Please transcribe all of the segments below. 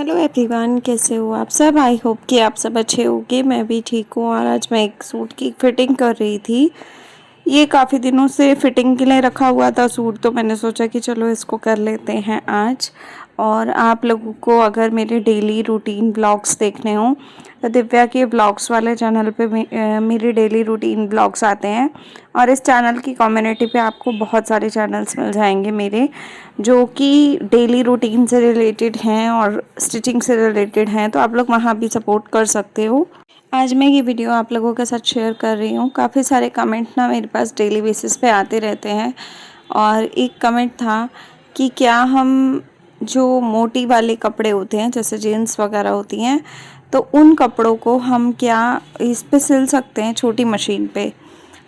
Hello everyone, कैसे हो आप सब। आई होप कि आप सब अच्छे होंगे। मैं भी ठीक हूँ। और आज मैं एक सूट की फिटिंग कर रही थी। ये काफ़ी दिनों से फिटिंग के लिए रखा हुआ था सूट, तो मैंने सोचा कि चलो इसको कर लेते हैं आज। और आप लोगों को अगर मेरे डेली रूटीन ब्लॉग्स देखने हो तो दिव्या के ब्लॉग्स वाले चैनल पे मेरे डेली रूटीन ब्लॉग्स आते हैं। और इस चैनल की कम्युनिटी पे आपको बहुत सारे चैनल्स मिल जाएंगे मेरे, जो कि डेली रूटीन से रिलेटेड हैं और स्टिचिंग से रिलेटेड हैं, तो आप लोग वहाँ भी सपोर्ट कर सकते हो। आज मैं ये वीडियो आप लोगों के साथ शेयर कर रही हूँ। काफ़ी सारे कमेंट ना मेरे पास डेली बेसिस पे आते रहते हैं। और एक कमेंट था कि क्या हम जो मोटी वाले कपड़े होते हैं, जैसे जीन्स वगैरह होती हैं, तो उन कपड़ों को हम क्या इस पे सिल सकते हैं छोटी मशीन पे।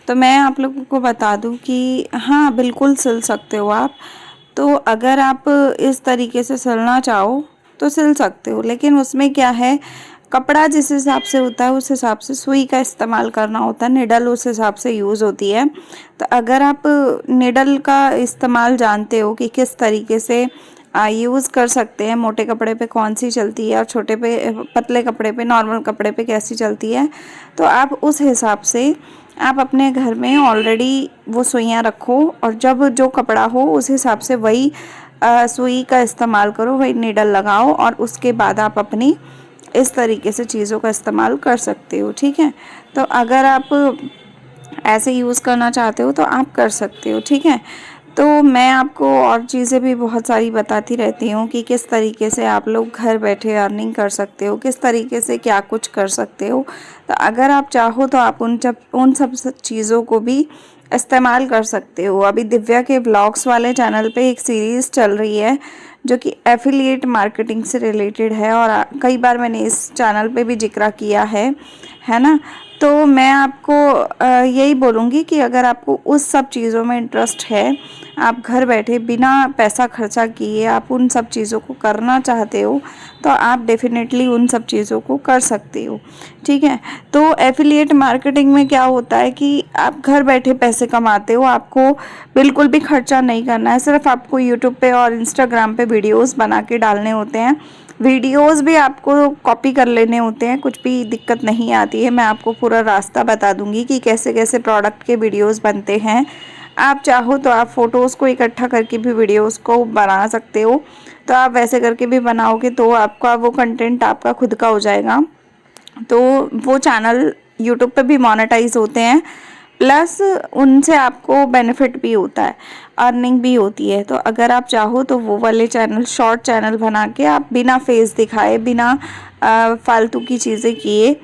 तो मैं आप लोगों को बता दूं कि हाँ, बिल्कुल सिल सकते हो आप। तो अगर आप इस तरीके से सिलना चाहो तो सिल सकते हो, लेकिन उसमें क्या है, कपड़ा जिस हिसाब से होता है उस हिसाब से सुई का इस्तेमाल करना होता है। निडल उस हिसाब से यूज़ होती है। तो अगर आप निडल का इस्तेमाल जानते हो कि किस तरीके से यूज़ कर सकते हैं, मोटे कपड़े पे कौन सी चलती है और छोटे पे पतले कपड़े पे, नॉर्मल कपड़े पे कैसी चलती है, तो आप उस हिसाब से आप अपने घर में ऑलरेडी वो सुइयाँ रखो। और जब जो कपड़ा हो उस हिसाब से वही सुई का इस्तेमाल करो, वही नीडल लगाओ, और उसके बाद आप अपनी इस तरीके से चीज़ों का इस्तेमाल कर सकते हो। ठीक है, तो अगर आप ऐसे यूज़ करना चाहते हो तो आप कर सकते हो। ठीक है, तो मैं आपको और चीज़ें भी बहुत सारी बताती रहती हूँ कि किस तरीके से आप लोग घर बैठे अर्निंग कर सकते हो, किस तरीके से क्या कुछ कर सकते हो। तो अगर आप चाहो तो आप उन सब चीज़ों को भी इस्तेमाल कर सकते हो। अभी दिव्या के ब्लॉग्स वाले चैनल पे एक सीरीज़ चल रही है जो कि एफिलिएट मार्केटिंग से रिलेटेड है, और कई बार मैंने इस चैनल पे भी जिक्र किया है ना। तो मैं आपको यही बोलूँगी कि अगर आपको उस सब चीज़ों में इंटरेस्ट है, आप घर बैठे बिना पैसा खर्चा किए आप उन सब चीज़ों को करना चाहते हो, तो आप डेफिनेटली उन सब चीज़ों को कर सकते हो। ठीक है, तो एफिलिएट मार्केटिंग में क्या होता है कि आप घर बैठे पैसे कमाते हो। आपको बिल्कुल भी खर्चा नहीं करना है, सिर्फ आपको यूट्यूब पे और इंस्टाग्राम पे वीडियोस बना के डालने होते हैं। वीडियोस भी आपको कॉपी कर लेने होते हैं, कुछ भी दिक्कत नहीं आती है। मैं आपको पूरा रास्ता बता दूंगी कि कैसे कैसे प्रोडक्ट के वीडियोस बनते हैं। आप चाहो तो आप फ़ोटोज़ को इकट्ठा करके भी वीडियोस को बना सकते हो। तो आप वैसे करके भी बनाओगे तो आपका वो कंटेंट आपका खुद का हो जाएगा। तो वो चैनल यूट्यूब पे भी मोनेटाइज होते हैं, प्लस उनसे आपको बेनिफिट भी होता है, अर्निंग भी होती है। तो अगर आप चाहो तो वो वाले चैनल, शॉर्ट चैनल बना के आप बिना फेस दिखाए, बिना फालतू की चीज़ें किए,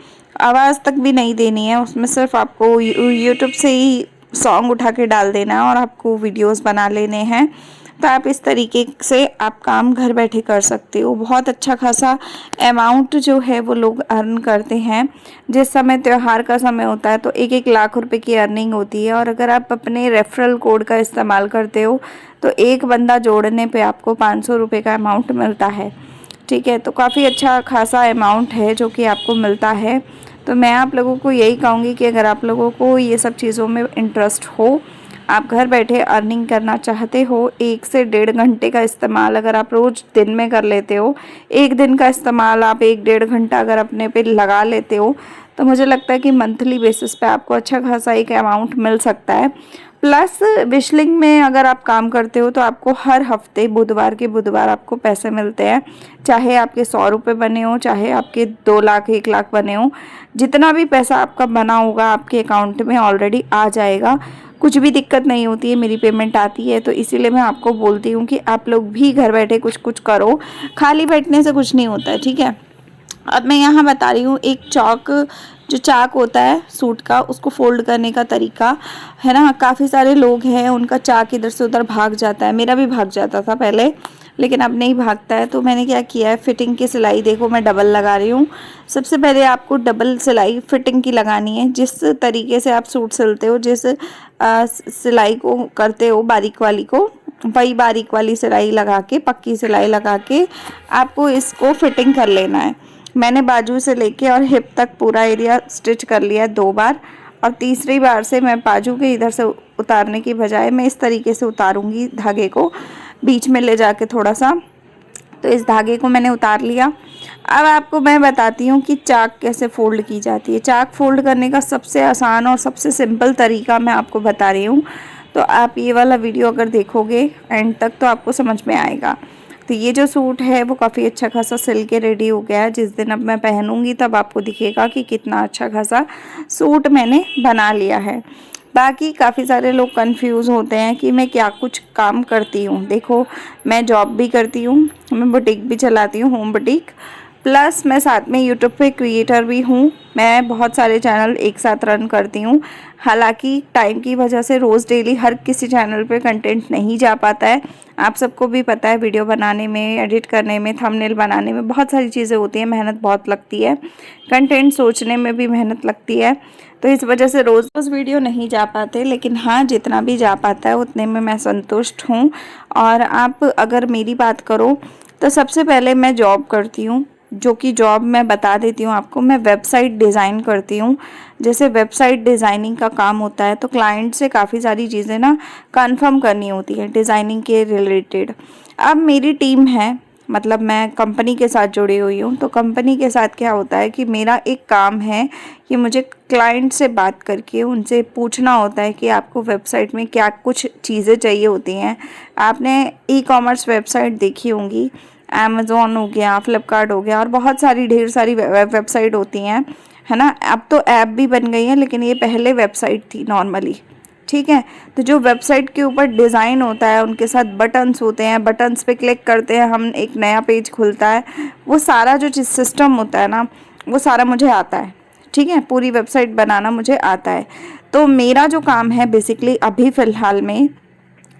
आवाज़ तक भी नहीं देनी है उसमें, सिर्फ आपको यूट्यूब से ही सॉन्ग उठा के डाल देना है और आपको वीडियोस बना लेने हैं। तो आप इस तरीके से आप काम घर बैठे कर सकते हो। बहुत अच्छा खासा अमाउंट जो है वो लोग अर्न करते हैं। जिस समय त्यौहार का समय होता है तो 1-1 लाख रुपए की अर्निंग होती है। और अगर आप अपने रेफरल कोड का इस्तेमाल करते हो तो एक बंदा जोड़ने पे आपको 500 रुपये का अमाउंट मिलता है। ठीक है, तो काफ़ी अच्छा खासा अमाउंट है जो कि आपको मिलता है। तो मैं आप लोगों को यही कहूँगी कि अगर आप लोगों को ये सब चीज़ों में इंटरेस्ट हो, आप घर बैठे अर्निंग करना चाहते हो, 1 से 1.5 घंटे का इस्तेमाल अगर आप रोज़ दिन में कर लेते हो, एक दिन का इस्तेमाल आप 1-1.5 घंटा अगर अपने पे लगा लेते हो, तो मुझे लगता है कि मंथली बेसिस पे आपको अच्छा खासा एक अमाउंट मिल सकता है। प्लस विशलिंग में अगर आप काम करते हो तो आपको हर हफ्ते बुधवार के बुधवार आपको पैसे मिलते हैं। चाहे आपके 100 रुपये बने हो, चाहे आपके 2 लाख 1 लाख बने हो, जितना भी पैसा आपका बना होगा आपके अकाउंट में ऑलरेडी आ जाएगा। कुछ भी दिक्कत नहीं होती है, मेरी पेमेंट आती है। तो इसीलिए मैं आपको बोलती हूँ कि आप लोग भी घर बैठे कुछ कुछ करो, खाली बैठने से कुछ नहीं होता है। ठीक है, अब मैं यहाँ बता रही हूँ एक जो चाक होता है सूट का, उसको फोल्ड करने का तरीका है ना। काफ़ी सारे लोग हैं उनका चाक इधर से उधर भाग जाता है, मेरा भी भाग जाता था पहले, लेकिन अब नहीं भागता है। तो मैंने क्या किया है, फिटिंग की सिलाई देखो मैं डबल लगा रही हूँ। सबसे पहले आपको डबल सिलाई फिटिंग की लगानी है। जिस तरीके से आप सूट सिलते हो, जिस सिलाई को करते हो बारीक वाली को, वही बारीक वाली सिलाई लगा के, पक्की सिलाई लगा के आपको इसको फिटिंग कर लेना है। मैंने बाजू से लेके और हिप तक पूरा एरिया स्टिच कर लिया है 2 बार, और तीसरी बार से मैं बाजू के इधर से उतारने की बजाय मैं इस तरीके से उतारूंगी धागे को, बीच में ले जाके थोड़ा सा तो इस धागे को मैंने उतार लिया। अब आपको मैं बताती हूँ कि चाक कैसे फ़ोल्ड की जाती है। चाक फ़ोल्ड करने का सबसे आसान और सबसे सिंपल तरीका मैं आपको बता रही हूँ, तो आप ये वाला वीडियो अगर देखोगे एंड तक तो आपको समझ में आएगा। तो ये जो सूट है वो काफ़ी अच्छा खासा सिल के रेडी हो गया है। जिस दिन अब मैं पहनूंगी तब आपको दिखेगा कि कितना अच्छा खासा सूट मैंने बना लिया है। बाकी काफ़ी सारे लोग कंफ्यूज होते हैं कि मैं क्या कुछ काम करती हूँ। देखो, मैं जॉब भी करती हूँ, मैं बुटीक भी चलाती हूँ, होम बुटीक, प्लस मैं साथ में यूट्यूब पे क्रिएटर भी हूँ। मैं बहुत सारे चैनल एक साथ रन करती हूँ। हालांकि टाइम की वजह से रोज़ डेली हर किसी चैनल पे कंटेंट नहीं जा पाता है। आप सबको भी पता है, वीडियो बनाने में, एडिट करने में, थंबनेल बनाने में बहुत सारी चीज़ें होती हैं, मेहनत बहुत लगती है, कंटेंट सोचने में भी मेहनत लगती है। तो इस वजह से रोज़ रोज़ वीडियो नहीं जा पाते, लेकिन हाँ, जितना भी जा पाता है उतने में मैं संतुष्ट हूँ। और आप अगर मेरी बात करो तो सबसे पहले मैं जॉब करती हूँ, जो कि जॉब मैं बता देती हूँ आपको। मैं वेबसाइट डिज़ाइन करती हूँ। जैसे वेबसाइट डिज़ाइनिंग का काम होता है तो क्लाइंट से काफ़ी सारी चीज़ें ना कंफर्म करनी होती है डिज़ाइनिंग के रिलेटेड। अब मेरी टीम है, मतलब मैं कंपनी के साथ जुड़ी हुई हूँ, तो कंपनी के साथ क्या होता है कि मेरा एक काम है कि मुझे क्लाइंट से बात करके उनसे पूछना होता है कि आपको वेबसाइट में क्या कुछ चीज़ें चाहिए होती हैं। आपने ई कॉमर्स वेबसाइट देखी होंगी, अमेज़ॉन हो गया, फ्लिपकार्ट हो गया, और बहुत सारी ढेर सारी वेबसाइट होती हैं, है ना। अब तो ऐप भी बन गई हैं, लेकिन ये पहले वेबसाइट थी नॉर्मली, ठीक है। तो जो वेबसाइट के ऊपर डिज़ाइन होता है, उनके साथ बटन्स होते हैं, बटन्स पे क्लिक करते हैं हम, एक नया पेज खुलता है, वो सारा जो चीज़ सिस्टम होता है ना, वो सारा मुझे आता है, ठीक है। पूरी वेबसाइट बनाना मुझे आता है। तो मेरा जो काम है बेसिकली अभी फ़िलहाल में,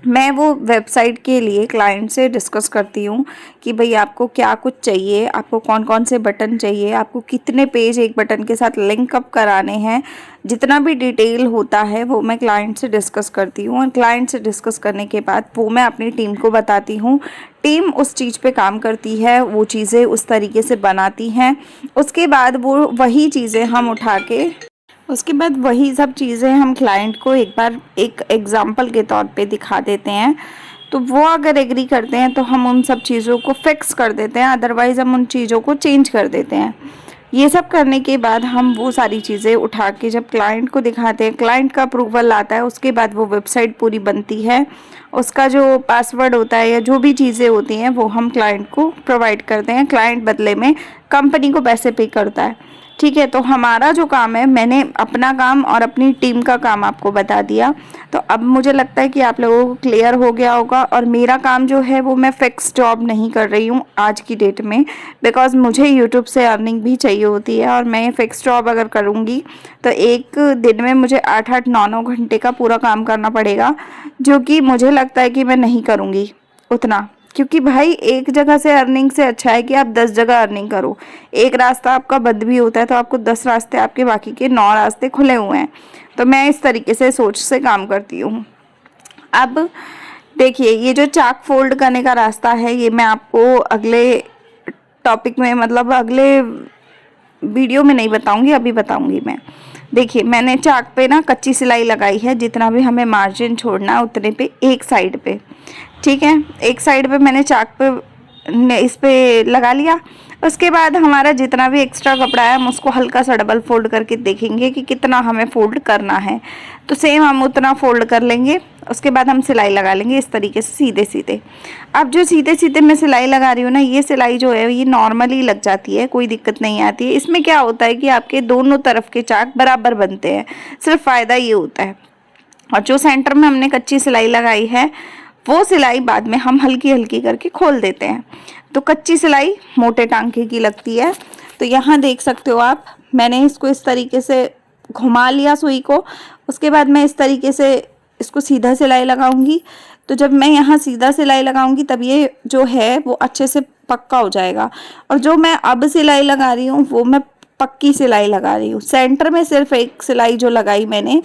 मैं वो वेबसाइट के लिए क्लाइंट से डिस्कस करती हूँ कि भाई आपको क्या कुछ चाहिए, आपको कौन कौन से बटन चाहिए, आपको कितने पेज एक बटन के साथ लिंक अप कराने हैं, जितना भी डिटेल होता है वो मैं क्लाइंट से डिस्कस करती हूँ। और क्लाइंट से डिस्कस करने के बाद वो मैं अपनी टीम को बताती हूँ। टीम उस चीज़ पे काम करती है, वो चीज़ें उस तरीके से बनाती हैं। उसके बाद वो वही चीज़ें हम उठा के, उसके बाद वही सब चीज़ें हम क्लाइंट को एक बार एक एग्ज़ाम्पल के तौर पे दिखा देते हैं। तो वो अगर एग्री करते हैं तो हम उन सब चीज़ों को फिक्स कर देते हैं, अदरवाइज़ हम उन चीज़ों को चेंज कर देते हैं। ये सब करने के बाद हम वो सारी चीज़ें उठा के जब क्लाइंट को दिखाते हैं, क्लाइंट का अप्रूवल आता है, उसके बाद वो वेबसाइट पूरी बनती है। उसका जो पासवर्ड होता है या जो भी चीज़ें होती हैं वो हम क्लाइंट को प्रोवाइड करते हैं। क्लाइंट बदले में कंपनी को पैसे पे करता है, ठीक है। तो हमारा जो काम है, मैंने अपना काम और अपनी टीम का काम आपको बता दिया। तो अब मुझे लगता है कि आप लोगों को क्लियर हो गया होगा। और मेरा काम जो है वो मैं फ़िक्स जॉब नहीं कर रही हूँ आज की डेट में, बिकॉज़ मुझे यूट्यूब से अर्निंग भी चाहिए होती है। और मैं फ़िक्स जॉब अगर करूँगी तो एक दिन में मुझे 8-8 9-9 घंटे का पूरा काम करना पड़ेगा, जो कि मुझे लगता है कि मैं नहीं करूँगी उतना। क्योंकि भाई, एक जगह से अर्निंग से अच्छा है कि आप 10 जगह अर्निंग करो। एक रास्ता आपका बंद भी होता है तो आपको 10 रास्ते, आपके बाकी के 9 रास्ते खुले हुए हैं। तो मैं इस तरीके से सोच से काम करती हूँ। अब देखिए, ये जो चाक फोल्ड करने का रास्ता है, ये मैं आपको अगले टॉपिक में, मतलब अगले वीडियो में नहीं बताऊंगी, अभी बताऊंगी मैं। देखिए, मैंने चाक पे ना कच्ची सिलाई लगाई है, जितना भी हमें मार्जिन छोड़ना है उतने पे, एक साइड पे, ठीक है। एक साइड पे मैंने चाक पे इस पे लगा लिया। उसके बाद हमारा जितना भी एक्स्ट्रा कपड़ा है, हम उसको हल्का सा डबल फोल्ड करके देखेंगे कि कितना हमें फोल्ड करना है। तो सेम हम उतना फोल्ड कर लेंगे। उसके बाद हम सिलाई लगा लेंगे इस तरीके से सीधे सीधे। अब जो सीधे सीधे मैं सिलाई लगा रही हूँ ना, ये सिलाई जो है ये नॉर्मली लग जाती है, कोई दिक्कत नहीं आती है। इसमें क्या होता है कि आपके दोनों तरफ के चाक बराबर बनते हैं, सिर्फ फ़ायदा ये होता है। और जो सेंटर में हमने कच्ची सिलाई लगाई है, वो सिलाई बाद में हम हल्की हल्की करके खोल देते हैं। तो कच्ची सिलाई मोटे टांके की लगती है। तो यहाँ देख सकते हो आप, मैंने इसको इस तरीके से घुमा लिया सुई को। उसके बाद मैं इस तरीके से इसको सीधा सिलाई लगाऊंगी। तो जब मैं यहाँ सीधा सिलाई लगाऊंगी तब ये जो है वो अच्छे से पक्का हो जाएगा। और जो मैं अब सिलाई लगा रही हूँ वो मैं पक्की सिलाई लगा रही हूँ। सेंटर में सिर्फ एक सिलाई जो लगाई मैंने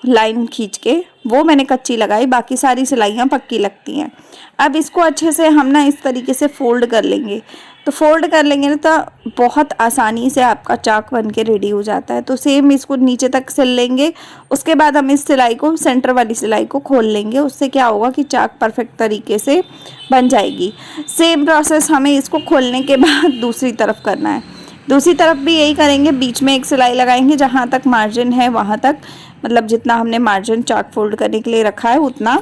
लाइन खींच के, वो मैंने कच्ची लगाई, बाकी सारी सिलाइयाँ पक्की लगती हैं। अब इसको अच्छे से हम ना इस तरीके से फोल्ड कर लेंगे। तो फोल्ड कर लेंगे ना तो बहुत आसानी से आपका चाक बन के रेडी हो जाता है। तो सेम इसको नीचे तक सिल लेंगे, उसके बाद हम इस सिलाई को, सेंटर वाली सिलाई को खोल लेंगे। उससे क्या होगा कि चाक परफेक्ट तरीके से बन जाएगी। सेम प्रोसेस हमें इसको खोलने के बाद दूसरी तरफ करना है। दूसरी तरफ भी यही करेंगे, बीच में एक सिलाई लगाएंगे, जहाँ तक मार्जिन है वहाँ तक, मतलब जितना हमने मार्जिन चाक फोल्ड करने के लिए रखा है उतना।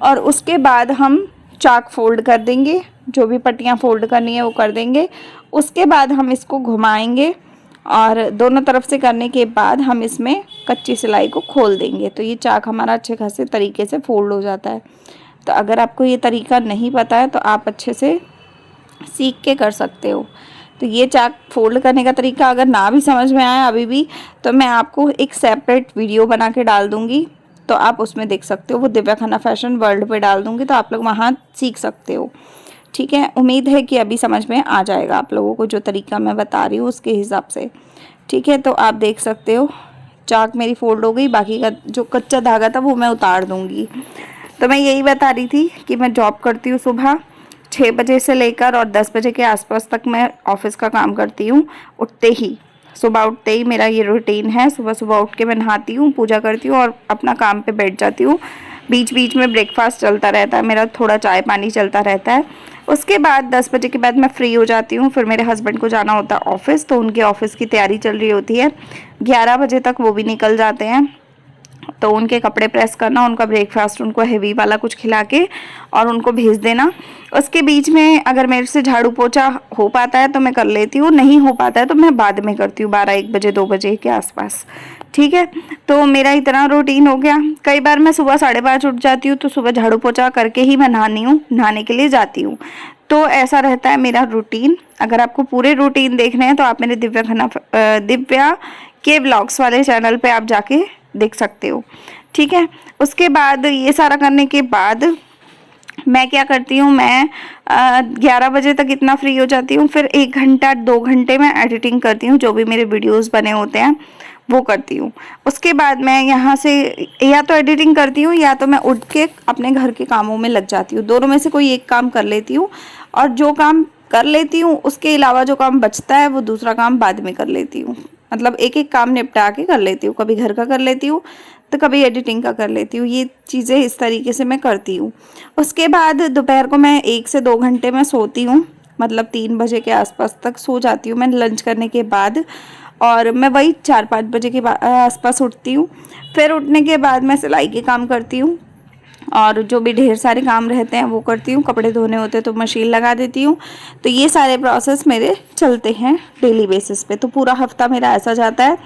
और उसके बाद हम चाक फोल्ड कर देंगे, जो भी पट्टियाँ फोल्ड करनी है वो कर देंगे। उसके बाद हम इसको घुमाएंगे और दोनों तरफ से करने के बाद हम इसमें कच्ची सिलाई को खोल देंगे। तो ये चाक हमारा अच्छे खासे तरीके से फोल्ड हो जाता है। तो अगर आपको ये तरीका नहीं पता है तो आप अच्छे से सीख के कर सकते हो। तो ये चाक फोल्ड करने का तरीका अगर ना भी समझ में आया अभी भी, तो मैं आपको एक सेपरेट वीडियो बना के डाल दूँगी, तो आप उसमें देख सकते हो। वो दिव्या खन्ना फैशन वर्ल्ड पे डाल दूँगी, तो आप लोग वहाँ सीख सकते हो। ठीक है, उम्मीद है कि अभी समझ में आ जाएगा आप लोगों को, जो तरीका मैं बता रही हूँ उसके हिसाब से। ठीक है, तो आप देख सकते हो चाक मेरी फोल्ड हो गई। बाकी का जो कच्चा धागा था वो मैं उतार दूँगी। तो मैं यही बता रही थी कि मैं जॉब करती हूँ सुबह 6 बजे से लेकर और 10 बजे के आसपास तक मैं ऑफिस का काम करती हूँ। सुबह उठते ही मेरा ये रूटीन है। सुबह सुबह उठ के मैं नहाती हूँ, पूजा करती हूँ और अपना काम पे बैठ जाती हूँ। बीच बीच में ब्रेकफास्ट चलता रहता है मेरा, थोड़ा चाय पानी चलता रहता है। उसके बाद 10 बजे के बाद मैं फ्री हो जाती हूँ। फिर मेरे हस्बैंड को जाना होता है ऑफिस, तो उनके ऑफिस की तैयारी चल रही होती है। 11 बजे तक वो भी निकल जाते हैं, तो उनके कपड़े प्रेस करना, उनका ब्रेकफास्ट उनको हेवी वाला कुछ खिला के और उनको भेज देना। उसके बीच में अगर मेरे से झाड़ू पोछा हो पाता है तो मैं कर लेती हूँ, नहीं हो पाता है तो मैं बाद में करती हूँ 12-1 बजे 2 बजे के आसपास। ठीक है, तो मेरा इतना रूटीन हो गया। कई बार मैं सुबह 5:30 उठ जाती हूँ, तो सुबह झाड़ू पोछा करके ही मैं नहाने के लिए जाती हूँ। तो ऐसा रहता है मेरा रूटीन। अगर आपको पूरे रूटीन देखने हैं तो आप मेरे दिव्या के व्लॉग्स वाले चैनल पे आप जाके देख सकते हो। ठीक है, उसके बाद ये सारा करने के बाद मैं क्या करती हूँ, मैं 11 बजे तक इतना फ्री हो जाती हूँ। फिर 1 घंटा 2 घंटे मैं एडिटिंग करती हूँ, जो भी मेरे वीडियोस बने होते हैं वो करती हूँ। उसके बाद मैं यहाँ से या तो एडिटिंग करती हूँ या तो मैं उठ के अपने घर के कामों में लग जाती हूँ। दोनों में से कोई एक काम कर लेती हूँ, और जो काम कर लेती हूँ उसके अलावा जो काम बचता है वो दूसरा काम बाद में कर लेती हूँ। मतलब एक एक काम निपटा के कर लेती हूँ, कभी घर का कर लेती हूँ तो कभी एडिटिंग का कर लेती हूँ। ये चीज़ें इस तरीके से मैं करती हूँ। उसके बाद दोपहर को मैं 1 से 2 घंटे में सोती हूँ, मतलब 3 बजे के आसपास तक सो जाती हूँ मैं लंच करने के बाद। और मैं वही 4-5 बजे के आसपास उठती हूँ। फिर उठने के बाद मैं सिलाई के काम करती हूँ और जो भी ढेर सारे काम रहते हैं वो करती हूँ। कपड़े धोने होते हैं तो मशीन लगा देती हूँ। तो ये सारे प्रोसेस मेरे चलते हैं डेली बेसिस पे। तो पूरा हफ्ता मेरा ऐसा जाता है।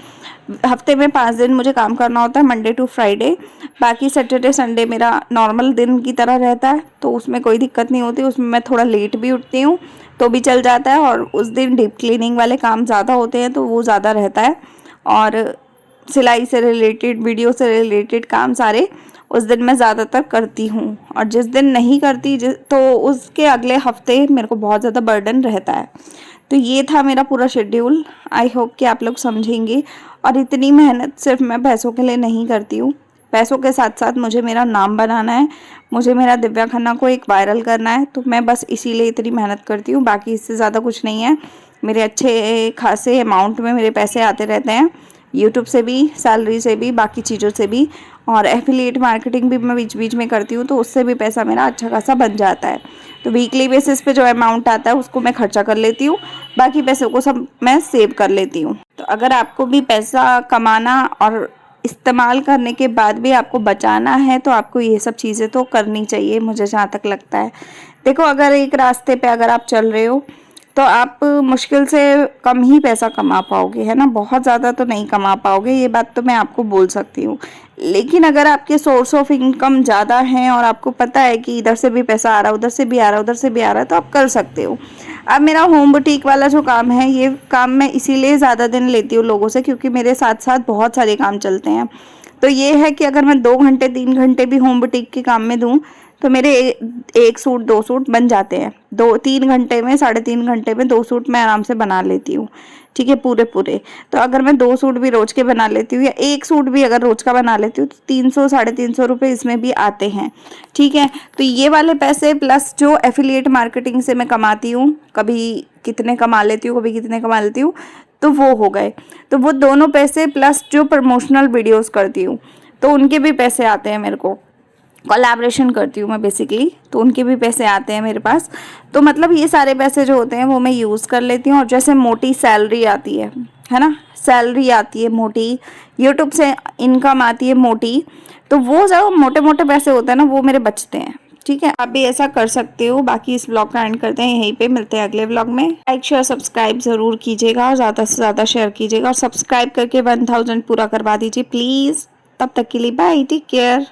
हफ्ते में 5 दिन मुझे काम करना होता है, मंडे टू फ्राइडे। बाकी सैटरडे संडे मेरा नॉर्मल दिन की तरह रहता है, तो उसमें कोई दिक्कत नहीं होती। उसमें मैं थोड़ा लेट भी उठती हूँ तो भी चल जाता है। और उस दिन डीप क्लीनिंग वाले काम ज़्यादा होते हैं तो वो ज़्यादा रहता है। और सिलाई से रिलेटेड, वीडियो से रिलेटेड काम सारे उस दिन मैं ज़्यादातर करती हूँ। और जिस दिन नहीं करती तो उसके अगले हफ्ते मेरे को बहुत ज़्यादा बर्डन रहता है। तो ये था मेरा पूरा शेड्यूल। आई होप कि आप लोग समझेंगे। और इतनी मेहनत सिर्फ मैं पैसों के लिए नहीं करती हूँ। पैसों के साथ साथ मुझे मेरा नाम बनाना है, मुझे मेरा दिव्या खन्ना को एक वायरल करना है। तो मैं बस इसीलिए इतनी मेहनत करती हूँ, बाकी इससे ज़्यादा कुछ नहीं है। मेरे अच्छे खासे अमाउंट में मेरे पैसे आते रहते हैं, यूट्यूब से भी, सैलरी से भी, बाकी चीज़ों से भी। और एफिलिएट मार्केटिंग भी मैं बीच बीच में करती हूँ, तो उससे भी पैसा मेरा अच्छा खासा बन जाता है। तो वीकली बेसिस पे जो अमाउंट आता है उसको मैं खर्चा कर लेती हूँ, बाकी पैसों को सब मैं सेव कर लेती हूँ। तो अगर आपको भी पैसा कमाना और इस्तेमाल करने के बाद भी आपको बचाना है तो आपको ये सब चीज़ें तो करनी चाहिए, मुझे जहाँ तक लगता है। देखो, अगर एक रास्ते पे अगर आप चल रहे हो तो आप मुश्किल से कम ही पैसा कमा पाओगे, है ना। बहुत ज़्यादा तो नहीं कमा पाओगे, ये बात तो मैं आपको बोल सकती हूँ। लेकिन अगर आपके सोर्स ऑफ इनकम ज़्यादा हैं और आपको पता है कि इधर से भी पैसा आ रहा है, उधर से भी आ रहा है, उधर से भी आ रहा है, तो आप कर सकते हो। अब मेरा होम बुटीक वाला जो काम है, ये काम मैं इसीलिए ज़्यादा दिन लेती हूँ लोगों से, क्योंकि मेरे साथ साथ बहुत सारे काम चलते हैं। तो ये है कि अगर मैं 2 घंटे 3 घंटे भी होम बुटीक के काम में दूँ तो मेरे एक सूट 2 सूट बन जाते हैं, 2-3 घंटे में, 3.5 घंटे में 2 सूट मैं आराम से बना लेती हूँ। ठीक है, पूरे पूरे। तो अगर मैं 2 सूट भी रोज के बना लेती हूँ या एक सूट भी अगर रोज का बना लेती हूँ तो 300 350 रुपये इसमें भी आते हैं। ठीक है, तो ये वाले पैसे प्लस जो एफिलिएट मार्केटिंग से मैं कमाती हूँ, कभी कितने कमा लेती हूँ, कभी कितने कमा लेती हूँ, तो वो हो गए। तो वो दोनों पैसे प्लस जो प्रमोशनल वीडियोस करती हूँ तो उनके भी पैसे आते हैं मेरे को। कोलैबोरेशन करती हूँ मैं बेसिकली, तो उनके भी पैसे आते हैं मेरे पास। तो मतलब ये सारे पैसे जो होते हैं वो मैं यूज़ कर लेती हूँ। और जैसे मोटी सैलरी आती है ना, सैलरी आती है मोटी, यूट्यूब से इनकम आती है मोटी, तो वो जो मोटे मोटे पैसे होते हैं ना वो मेरे बचते हैं। ठीक है, आप भी ऐसा कर सकते हो। बाकी इस ब्लॉग का एंड करते हैं यहीं पे, मिलते हैं अगले ब्लॉग में। लाइक शेयर सब्सक्राइब जरूर कीजिएगा और ज़्यादा से ज़्यादा शेयर कीजिएगा और सब्सक्राइब करके 1000 पूरा करवा दीजिए प्लीज़। तब तक के लिए बाय, टेक केयर।